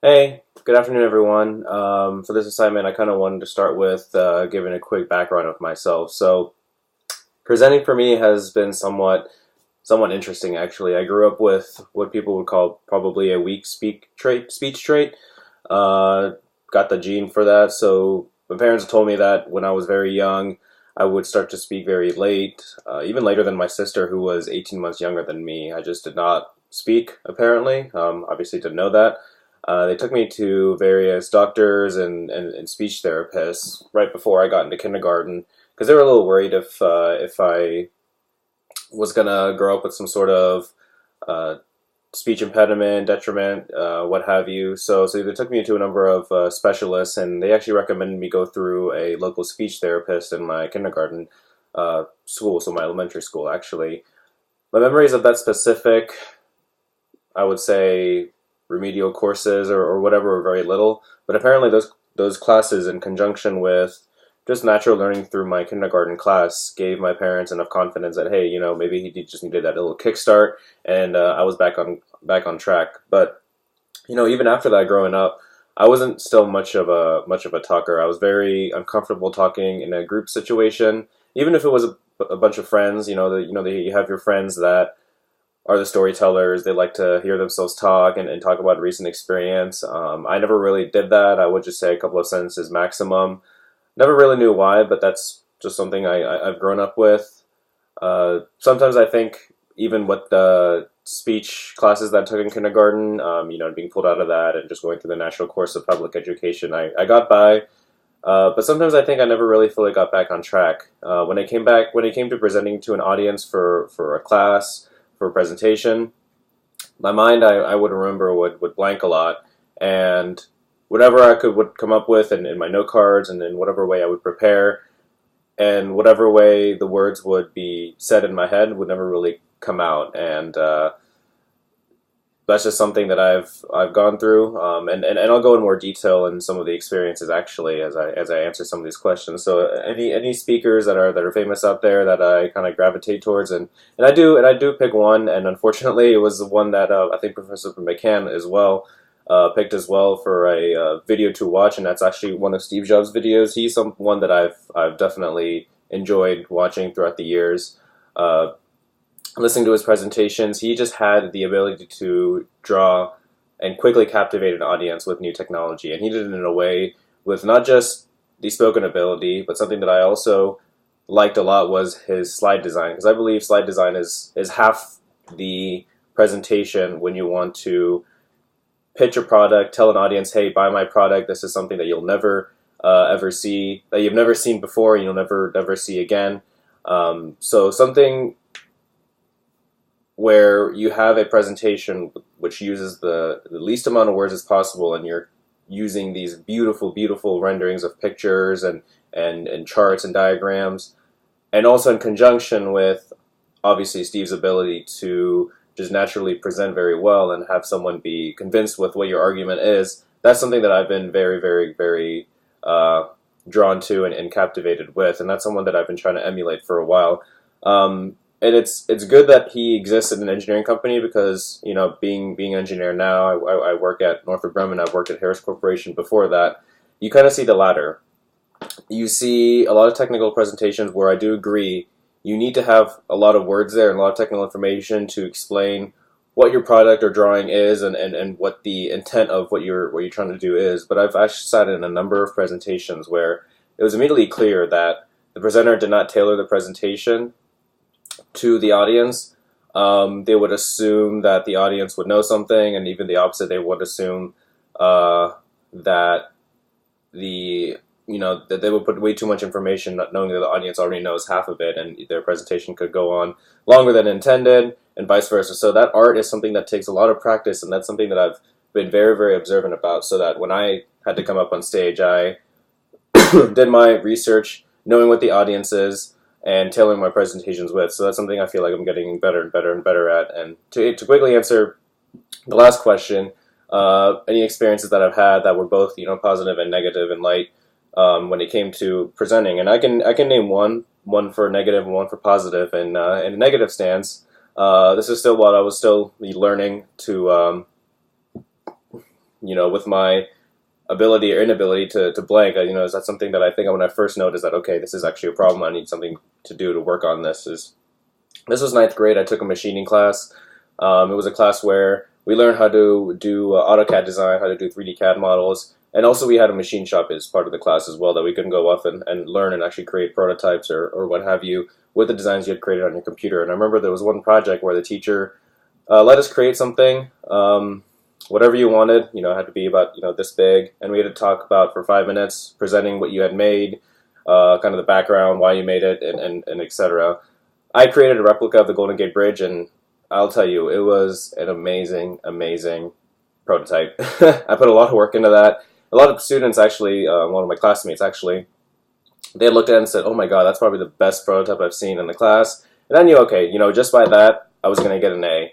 Hey, good afternoon, everyone. For this assignment, I kind of wanted to start with giving a quick background of myself. So, presenting for me has been somewhat interesting, actually. I grew up with what people would call probably a weak speech trait. Uh, got the gene for that. So, my parents told me that when I was very young, I would start to speak very late, even later than my sister, who was 18 months younger than me. I just did not speak, apparently. Obviously, didn't know that. They took me to various doctors and speech therapists right before I got into kindergarten because they were a little worried if I was gonna grow up with some sort of uh, speech impediment, detriment, what have you. So they took me to a number of specialists, and they actually recommended me go through a local speech therapist in my kindergarten school, so my elementary school actually. My memories of that specific, I would say, remedial courses or whatever were very little. But apparently those classes in conjunction with just natural learning through my kindergarten class gave my parents enough confidence that hey, maybe he just needed that little kickstart, and I was back on track. But even after that, growing up, I wasn't still much of a talker. I was very uncomfortable talking in a group situation, even if it was a bunch of friends. You have your friends that are the storytellers. They like to hear themselves talk and talk about a recent experience. I never really did that. I would just say a couple of sentences maximum. Never really knew why, but that's just something I've grown up with. Sometimes I think even with the speech classes that I took in kindergarten, being pulled out of that and just going through the national course of public education, I got by. But sometimes I think I never really fully got back on track. When it came to presenting to an audience for a class, for a presentation, my mind I would remember would blank a lot, and whatever I would come up with in my note cards and in whatever way I would prepare and whatever way the words would be said in my head would never really come out, and that's just something that I've gone through, and I'll go in more detail in some of the experiences actually as I answer some of these questions. So any speakers that are famous out there that I kind of gravitate towards, and I do pick one, and unfortunately it was the one that I think Professor McCann as well picked as well for a video to watch, and that's actually one of Steve Jobs' videos. He's someone that I've definitely enjoyed watching throughout the years. Listening to his presentations, he just had the ability to draw and quickly captivate an audience with new technology. And he did it in a way with not just the spoken ability, but something that I also liked a lot was his slide design. Because I believe slide design is half the presentation when you want to pitch a product, tell an audience, hey, buy my product. This is something that you'll never ever see, that you've never seen before, and you'll never see again. So something where you have a presentation which uses the least amount of words as possible, and you're using these beautiful renderings of pictures and charts and diagrams, and also in conjunction with obviously Steve's ability to just naturally present very well and have someone be convinced with what your argument is. That's something that I've been very drawn to and captivated with, and that's someone that I've been trying to emulate for a while. And it's good that he exists in an engineering company because being an engineer now, I work at Northrop Grumman. I've worked at Harris Corporation before that. You kind of see the latter. You see a lot of technical presentations where I do agree you need to have a lot of words there and a lot of technical information to explain what your product or drawing is and what the intent of what you're trying to do is. But I've actually sat in a number of presentations where it was immediately clear that the presenter did not tailor the presentation to the audience. They would assume that the audience would know something, and even the opposite. They would assume that that they would put way too much information, not knowing that the audience already knows half of it, and their presentation could go on longer than intended, and vice versa. So that art is something that takes a lot of practice, and that's something that I've been very observant about. So that when I had to come up on stage, I did my research, knowing what the audience is, and tailoring my presentations with. So that's something I feel like I'm getting better and better at. And to quickly answer the last question, any experiences that I've had that were both positive and negative and light when it came to presenting, and I can name one for negative and one for positive. And in a negative stance, this is still what I was still learning to with my ability or inability to blank, is that something that I think when I first noticed that, okay, this is actually a problem, I need something to do to work on this was ninth grade. I took a machining class. It was a class where we learned how to do AutoCAD design, how to do 3D CAD models, and also we had a machine shop as part of the class as well that we could go off and learn and actually create prototypes or what have you with the designs you had created on your computer. And I remember there was one project where the teacher let us create something, whatever you wanted. It had to be about this big, and we had to talk about for 5 minutes, presenting what you had made, kind of the background, why you made it, and etc. I created a replica of the Golden Gate Bridge, and I'll tell you, it was an amazing, amazing prototype. I put a lot of work into that. A lot of students actually, one of my classmates actually, they looked at it and said, "Oh my God, that's probably the best prototype I've seen in the class." And I knew, okay, just by that, I was going to get an A.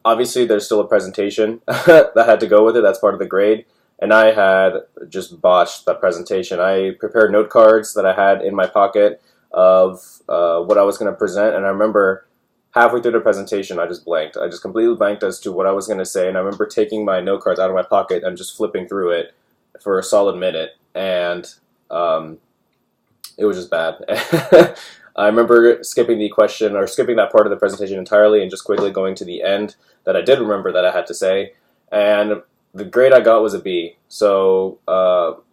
Obviously, there's still a presentation that had to go with it. That's part of the grade. And I had just botched that presentation. I prepared note cards that I had in my pocket of what I was going to present. And I remember halfway through the presentation, I just blanked. I just completely blanked as to what I was going to say. And I remember taking my note cards out of my pocket and just flipping through it for a solid minute. And it was just bad. I remember skipping the question or skipping that part of the presentation entirely and just quickly going to the end that I did remember that I had to say. And the grade I got was a B. So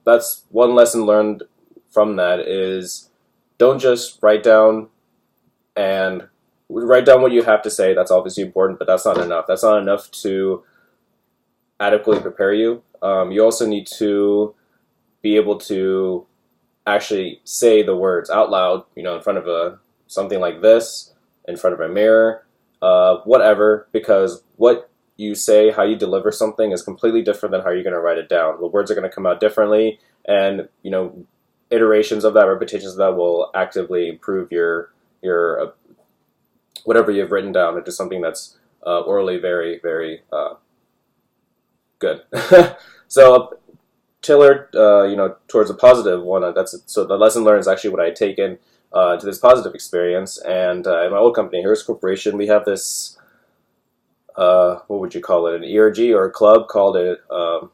that's one lesson learned from that is don't just write down what you have to say. That's obviously important, but that's not enough. That's not enough to adequately prepare you. You also need to be able to actually say the words out loud, in front of something like this, in front of a mirror, whatever, because what you say, how you deliver something is completely different than how you're going to write it down. The words are going to come out differently, and iterations of that, repetitions of that will actively improve your whatever you've written down into something that's orally very, very good. So tailored, towards a positive one. So the lesson learned is actually what I had taken to this positive experience. And in my old company, Harris Corporation, we have this, what would you call it, an ERG or a club called a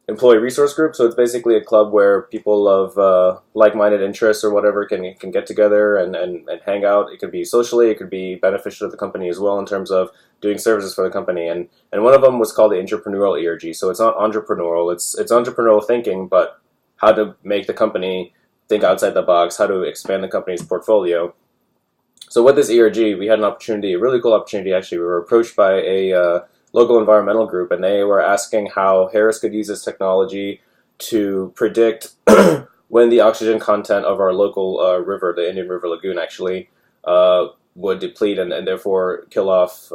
employee resource group. So it's basically a club where people of like-minded interests or whatever can get together and hang out. It could be socially, it could be beneficial to the company as well in terms of doing services for the company. And one of them was called the entrepreneurial ERG. So it's not entrepreneurial, it's entrepreneurial thinking, but how to make the company think outside the box, how to expand the company's portfolio. So with this ERG, we had an opportunity, a really cool opportunity actually. We were approached by a local environmental group, and they were asking how Harris could use this technology to predict when the oxygen content of our local river, the Indian River Lagoon actually, would deplete and therefore kill off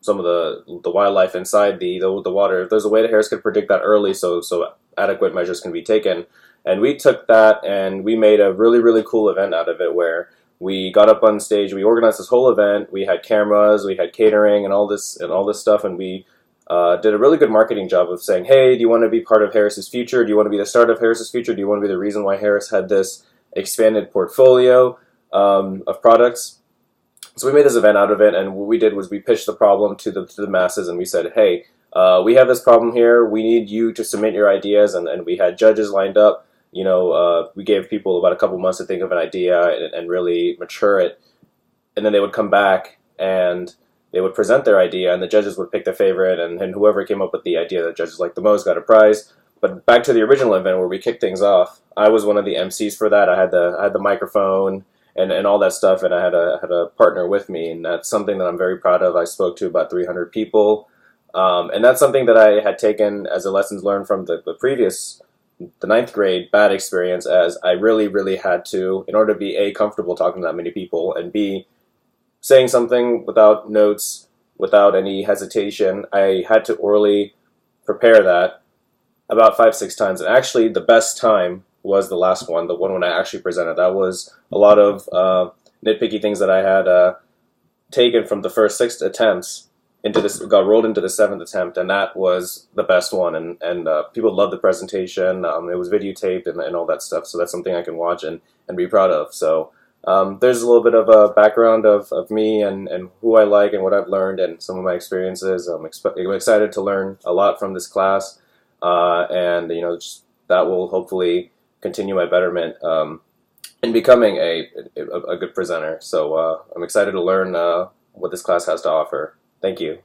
some of the wildlife inside the water. If there's a way that Harris could predict that early so adequate measures can be taken. And we took that and we made a really, really cool event out of it where we got up on stage, we organized this whole event, we had cameras, we had catering and all this stuff, and we did a really good marketing job of saying, hey, do you want to be part of Harris's future? Do you want to be the start of Harris's future? Do you want to be the reason why Harris had this expanded portfolio of products? So we made this event out of it, and what we did was we pitched the problem to the masses, and we said, hey, we have this problem here, we need you to submit your ideas, and we had judges lined up. We gave people about a couple months to think of an idea and really mature it. And then they would come back and they would present their idea, and the judges would pick their favorite, and whoever came up with the idea that judges liked the most got a prize. But back to the original event where we kicked things off, I was one of the MCs for that. I had the microphone and all that stuff, and I had a partner with me, and that's something that I'm very proud of. I spoke to about 300 people, and that's something that I had taken as a lessons learned from the ninth grade bad experience, as I really, really had to, in order to be A, comfortable talking to that many people, and B, saying something without notes, without any hesitation. I had to orally prepare that about 5-6 times. And actually, the best time was the last one, the one when I actually presented. That was a lot of nitpicky things that I had taken from the first 6 attempts got rolled into the 7th attempt, and that was the best one, and people loved the presentation. It was videotaped and all that stuff, so that's something I can watch and be proud of. So There's a little bit of a background of me and who I like and what I've learned and some of my experiences. I'm excited to learn a lot from this class, and just, that will hopefully continue my betterment in becoming a good presenter. So I'm excited to learn what this class has to offer. Thank you.